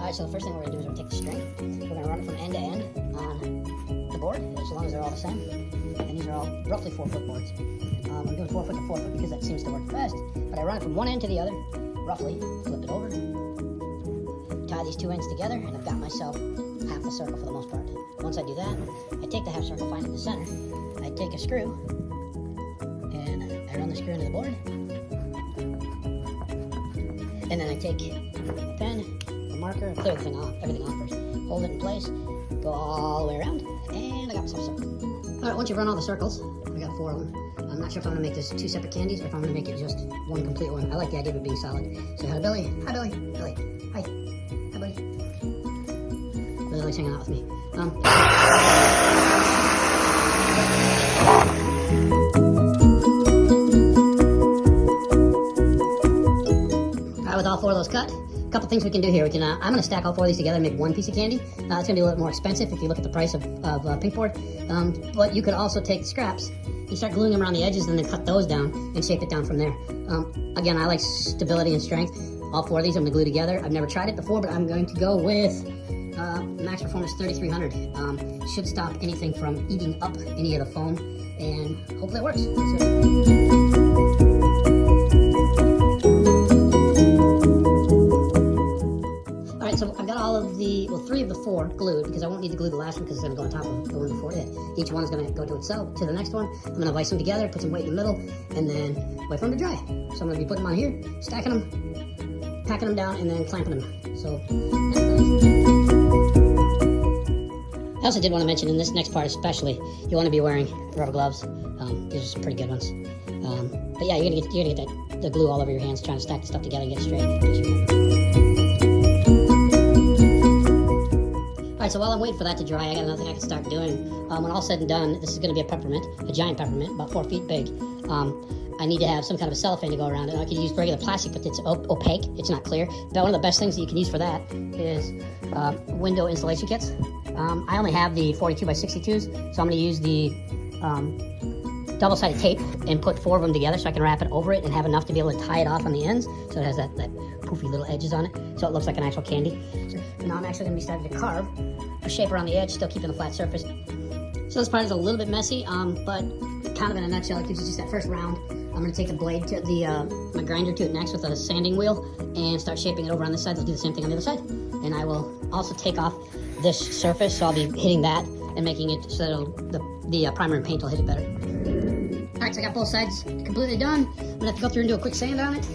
Alright, so the first thing we're going to do is we're going to take the string. We're going to run it from end to end on the board, as long as they're all the same. And these are all roughly 4-foot boards. I'm doing 4 foot to 4 foot because that seems to work best. But I run it from one end to the other, roughly, flip it over, tie these two ends together, and I've got myself half a circle for the most part. Once I do that, I take the half circle, find it in the center. I take a screw, and I run the screw into the board. And then I take a pen, a marker, and clear the thing off, everything off first. Hold it in place, go all the way around, and I got myself a circle. Alright, once you've run all the circles, I got 4 of them. I'm not sure if I'm going to make this 2 separate candies or if I'm going to make it just one complete one. I like the idea of it being solid. So hi to Billy. Hi Billy. Billy. Hi. Hi buddy. Billy likes hanging out with me. With all 4 of those cut, a couple things we can do here. We can, I'm going to stack all 4 of these together and make one piece of candy. It's going to be a little more expensive if you look at the price of pink board. But you could also take the scraps and start gluing them around the edges and then cut those down and shape it down from there. Again, I like stability and strength. All 4 of these I'm going to glue together. I've never tried it before, but I'm going to go with Max Performance 3300. Should stop anything from eating up any of the foam, and hopefully it works. So I've got all of the, 3 of the 4 glued, because I won't need to glue the last one because it's going to go on top of the one before it. Each one is going to go to itself, to the next one. I'm going to vice them together, put some weight in the middle, and then wait for them to dry. So I'm going to be putting them on here, stacking them, packing them down, and then clamping them. So I also did want to mention in this next part especially, you want to be wearing rubber gloves. These are some pretty good ones. But yeah, you're gonna get the glue all over your hands trying to stack the stuff together and get it straight. Alright, so while I'm waiting for that to dry, I got another thing I can start doing. When all's said and done, this is going to be a peppermint, a giant peppermint, about 4 feet big. I need to have some kind of a cellophane to go around it. I could use regular plastic, but it's opaque, it's not clear. But one of the best things that you can use for that is window insulation kits. I only have the 42 by 62s, so I'm going to use the double-sided tape and put 4 of them together so I can wrap it over it and have enough to be able to tie it off on the ends so it has that poofy little edges on it so it looks like an actual candy. So now I'm actually going to be starting to carve a shape around the edge, still keeping the flat surface. So this part is a little bit messy, but kind of in a nutshell, it gives you just that first round. I'm going to take the blade to my grinder to it next with a sanding wheel and start shaping it over on this side. I'll do the same thing on the other side. And I will also take off this surface, so I'll be hitting that and making it so the primer and paint will hit it better. Alright, so I got both sides completely done. I'm going to have to go through and do a quick sand on it.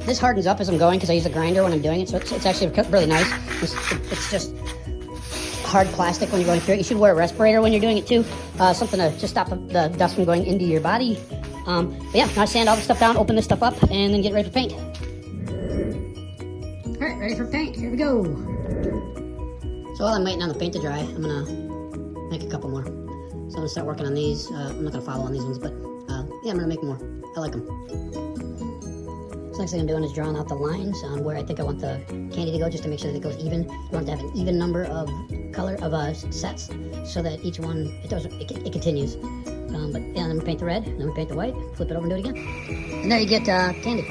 This hardens up as I'm going because I use a grinder when I'm doing it, so it's actually really nice. It's just hard plastic when you're going through it. You should wear a respirator when you're doing it too. Something to just stop the dust from going into your body. But yeah, now I sand all the stuff down, open this stuff up, and then get ready for paint. Alright, ready for paint. Here we go. So while I'm waiting on the paint to dry, I'm going to make a couple more. So I'm going to start working on these. I'm not going to follow on these ones, but yeah, I'm going to make more. I like them. So next thing I'm doing is drawing out the lines on where I think I want the candy to go, just to make sure that it goes even. You want to have an even number of sets so that each one, it continues. But yeah, then we paint the red, then we paint the white, flip it over and do it again. And there you get candy.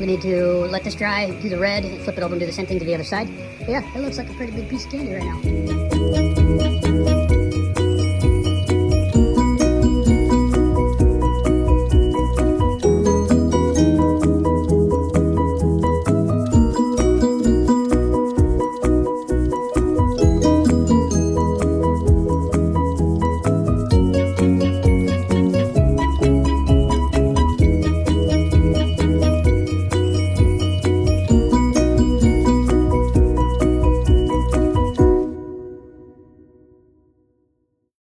We need to let this dry, do the red, and flip it over and do the same thing to the other side. But yeah, it looks like a pretty big piece of candy right now.